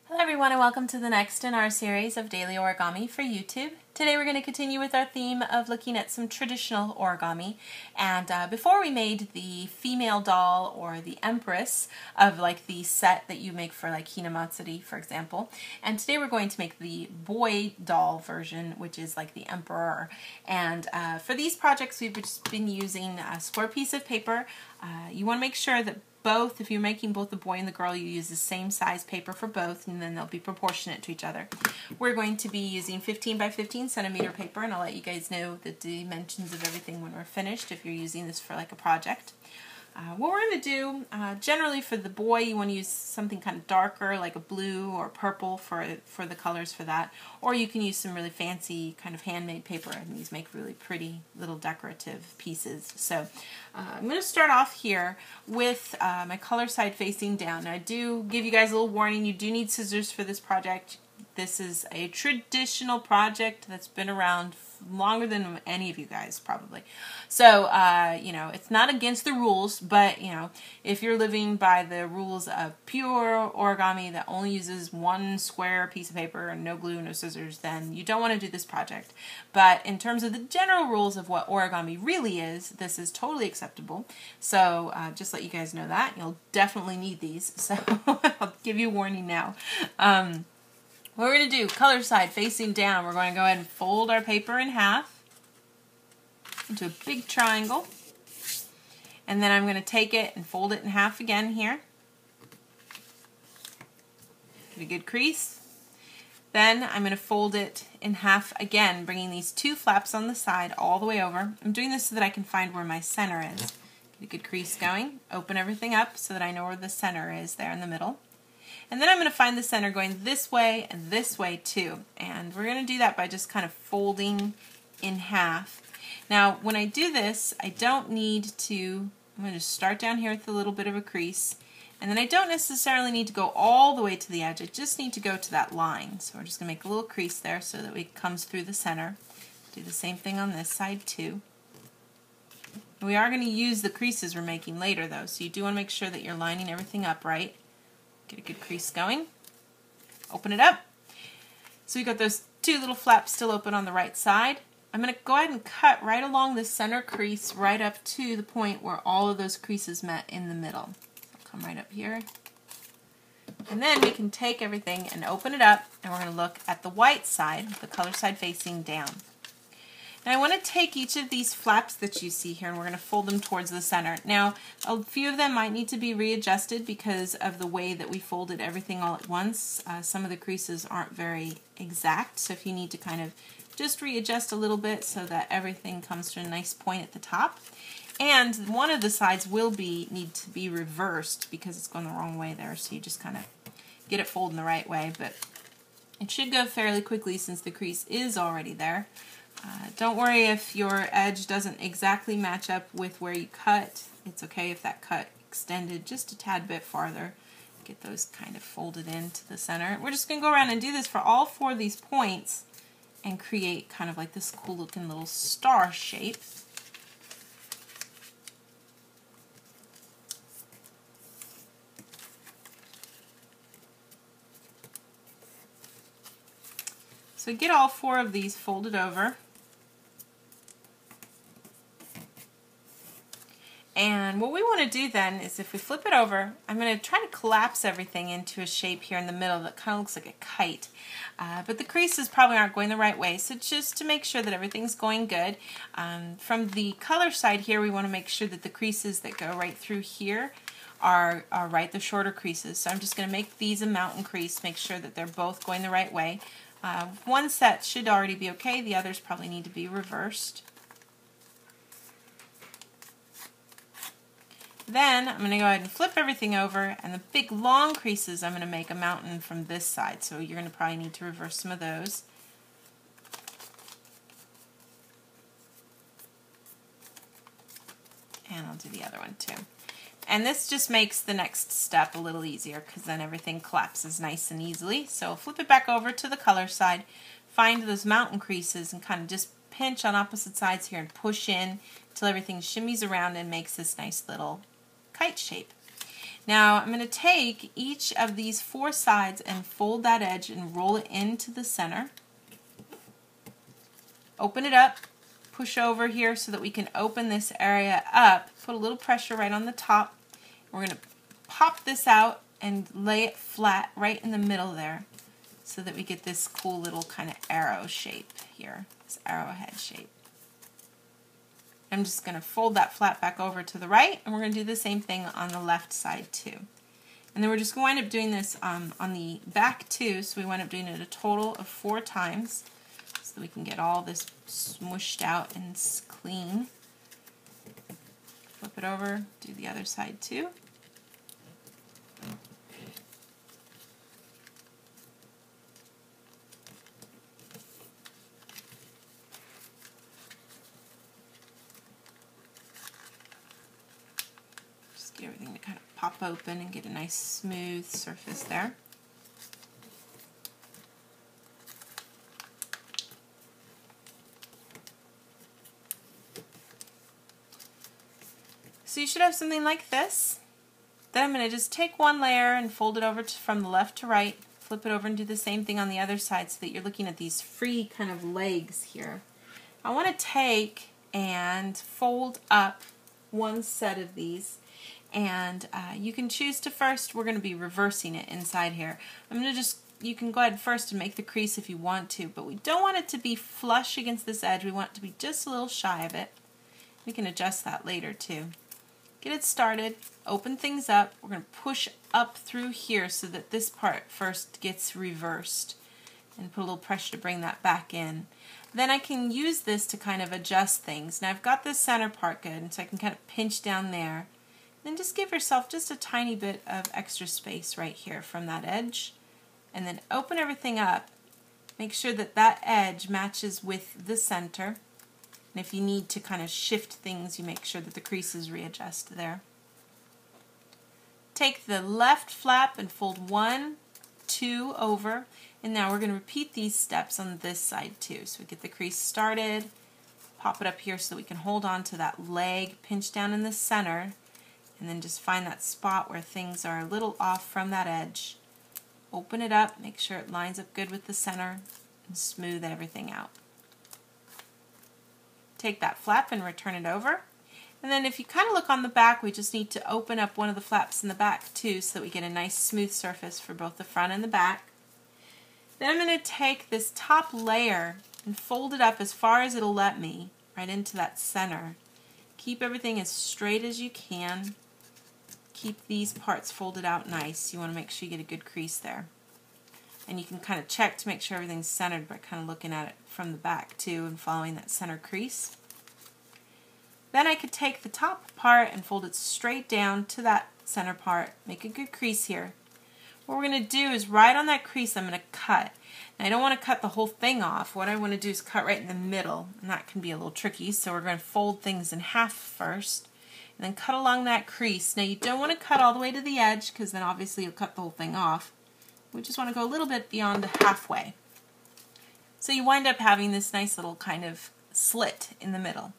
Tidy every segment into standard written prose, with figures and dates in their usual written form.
Hello everyone and welcome to the next in our series of daily origami for YouTube. Today we're going to continue with our theme of looking at some traditional origami, and before we made the female doll or the empress of like the set that you make for like Hina Matsuri, for example, and today we're going to make the boy doll version, which is like the emperor. And for these projects we've just been using a square piece of paper. You want to make sure that if you're making both the boy and the girl, you use the same size paper for both, and then they'll be proportionate to each other. We're going to be using 15 by 15 centimeter paper, and I'll let you guys know the dimensions of everything when we're finished if you're using this for like a project. What we're going to do, generally for the boy, you want to use something kind of darker, like a blue or purple for the colors for that. Or you can use some really fancy kind of handmade paper, and these make really pretty little decorative pieces. So I'm going to start off here with my color side facing down. Now, I do give you guys a little warning, you do need scissors for this project. This is a traditional project that's been around longer than any of you guys probably. So, you know, it's not against the rules, but, you know, if you're living by the rules of pure origami that only uses one square piece of paper and no glue, no scissors, then you don't want to do this project. But in terms of the general rules of what origami really is, this is totally acceptable. So, just let you guys know that. You'll definitely need these, so I'll give you a warning now. What we're going to do, color side facing down, we're going to go ahead and fold our paper in half into a big triangle. And then I'm going to take it and fold it in half again here. Get a good crease. Then I'm going to fold it in half again, bringing these two flaps on the side all the way over. I'm doing this so that I can find where my center is. Get a good crease going. Open everything up so that I know where the center is there in the middle. And then I'm going to find the center going this way and this way too. And we're going to do that by just kind of folding in half. Now, when I do this, I don't need to, I'm going to start down here with a little bit of a crease. And then I don't necessarily need to go all the way to the edge. I just need to go to that line. So we're just going to make a little crease there so that it comes through the center. Do the same thing on this side too. We are going to use the creases we're making later though, so you do want to make sure that you're lining everything up right. Get a good crease going. Open it up. So we've got those two little flaps still open on the right side. I'm going to go ahead and cut right along the center crease right up to the point where all of those creases met in the middle. So come right up here. And then we can take everything and open it up, and we're going to look at the white side, the color side facing down. Now I want to take each of these flaps that you see here and we're going to fold them towards the center. Now a few of them might need to be readjusted because of the way that we folded everything all at once. Some of the creases aren't very exact, so if you need to kind of just readjust a little bit so that everything comes to a nice point at the top. And one of the sides will need to be reversed because it's going the wrong way there, so you just kind of get it folded the right way, but it should go fairly quickly since the crease is already there. Don't worry if your edge doesn't exactly match up with where you cut. It's okay if that cut extended just a tad bit farther. Get those kind of folded into the center. We're just going to go around and do this for all four of these points and create kind of like this cool looking little star shape. So get all four of these folded over. And what we want to do then is if we flip it over, I'm going to try to collapse everything into a shape here in the middle that kind of looks like a kite. But the creases probably aren't going the right way, so just to make sure that everything's going good. From the color side here, we want to make sure that the creases that go right through here are right, the shorter creases. So I'm just going to make these a mountain crease, make sure that they're both going the right way. One set should already be okay, the others probably need to be reversed. Then I'm going to go ahead and flip everything over, and the big long creases I'm going to make a mountain from this side, so you're going to probably need to reverse some of those. And I'll do the other one too. And this just makes the next step a little easier because then everything collapses nice and easily. So flip it back over to the color side, find those mountain creases and kind of just pinch on opposite sides here and push in until everything shimmies around and makes this nice little kite shape. Now I'm going to take each of these 4 sides and fold that edge and roll it into the center. Open it up, push over here so that we can open this area up. Put a little pressure right on the top. We're going to pop this out and lay it flat right in the middle there so that we get this cool little kind of arrow shape here, this arrowhead shape. I'm just going to fold that flat back over to the right, and we're going to do the same thing on the left side too. And then we're just going to wind up doing this on the back too, so we wind up doing it a total of 4 times so that we can get all this smooshed out and clean. Flip it over, do the other side too. Get everything to kind of pop open and get a nice smooth surface there. So you should have something like this. Then I'm going to just take one layer and fold it over from the left to right, flip it over and do the same thing on the other side so that you're looking at these free kind of legs here. I want to take and fold up one set of these. And you can choose to first, we're going to be reversing it inside here. I'm going to just, you can go ahead first and make the crease if you want to, but we don't want it to be flush against this edge. We want it to be just a little shy of it. We can adjust that later too. Get it started, open things up. We're going to push up through here so that this part first gets reversed and put a little pressure to bring that back in. Then I can use this to kind of adjust things. Now I've got this center part good, and so I can kind of pinch down there. Then just give yourself just a tiny bit of extra space right here from that edge. And then open everything up. Make sure that that edge matches with the center. And if you need to kind of shift things, you make sure that the creases readjust there. Take the left flap and fold 1, 2 over. And now we're going to repeat these steps on this side too. So we get the crease started, pop it up here so that we can hold on to that leg, pinch down in the center. And then just find that spot where things are a little off from that edge. Open it up, make sure it lines up good with the center, and smooth everything out. Take that flap and return it over. And then if you kind of look on the back, we just need to open up one of the flaps in the back too so that we get a nice smooth surface for both the front and the back. Then I'm going to take this top layer and fold it up as far as it'll let me, right into that center. Keep everything as straight as you can. Keep these parts folded out nice. You want to make sure you get a good crease there. And you can kind of check to make sure everything's centered by kind of looking at it from the back too and following that center crease. Then I could take the top part and fold it straight down to that center part. Make a good crease here. What we're going to do is right on that crease I'm going to cut. Now I don't want to cut the whole thing off. What I want to do is cut right in the middle, and that can be a little tricky, so we're going to fold things in half first and then cut along that crease. Now you don't want to cut all the way to the edge because then obviously you'll cut the whole thing off. We just want to go a little bit beyond halfway. So you wind up having this nice little kind of slit in the middle.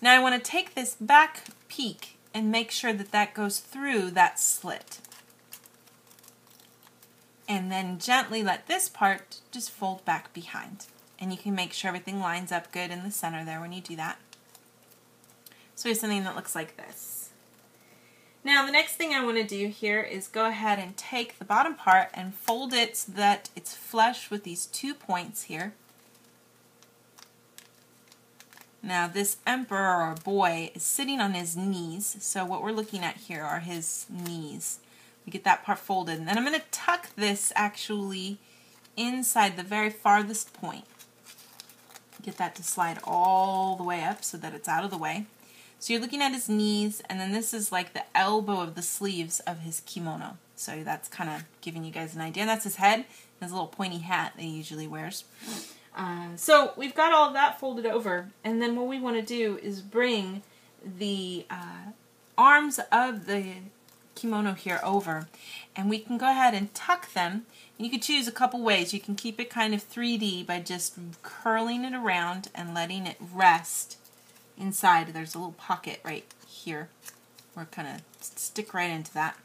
Now I want to take this back peak and make sure that that goes through that slit. And then gently let this part just fold back behind. And you can make sure everything lines up good in the center there when you do that. So we have something that looks like this. Now the next thing I want to do here is go ahead and take the bottom part and fold it so that it's flush with these 2 points here. Now this emperor or boy is sitting on his knees, so what we're looking at here are his knees. We get that part folded, and then I'm going to tuck this actually inside the very farthest point. Get that to slide all the way up so that it's out of the way. So you're looking at his knees, and then this is like the elbow of the sleeves of his kimono. So that's kind of giving you guys an idea. And that's his head, his little pointy hat that he usually wears. So we've got all of that folded over, and then what we want to do is bring the arms of the kimono here over, and we can go ahead and tuck them. And you can choose a couple ways. You can keep it kind of 3D by just curling it around and letting it rest inside. There's a little pocket right here. We're kind of stick right into that.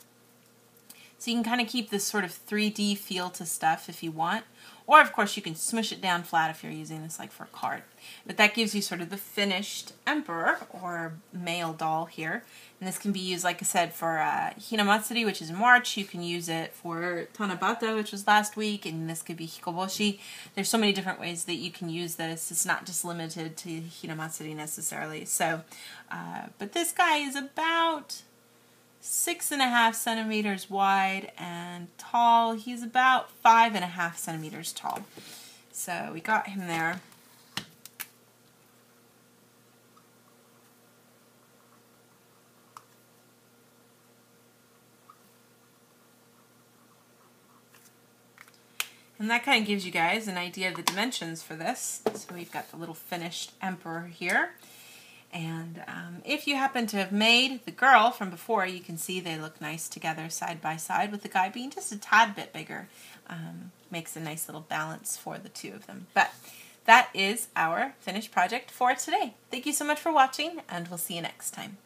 So you can kind of keep this sort of 3D feel to stuff if you want. Or, of course, you can smush it down flat if you're using this like for a card. But that gives you sort of the finished emperor or male doll here. And this can be used, like I said, for Hina Matsuri, which is in March. You can use it for Tanabata, which was last week. And this could be Hikoboshi. There's so many different ways that you can use this. It's not just limited to Hina Matsuri necessarily. So, but this guy is about 6.5 centimeters wide and tall. He's about 5.5 centimeters tall. So we got him there. And that kind of gives you guys an idea of the dimensions for this. So we've got the little finished emperor here. And if you happen to have made the girl from before, you can see they look nice together side by side, with the guy being just a tad bit bigger. Makes a nice little balance for the two of them. But that is our finished project for today. Thank you so much for watching, and we'll see you next time.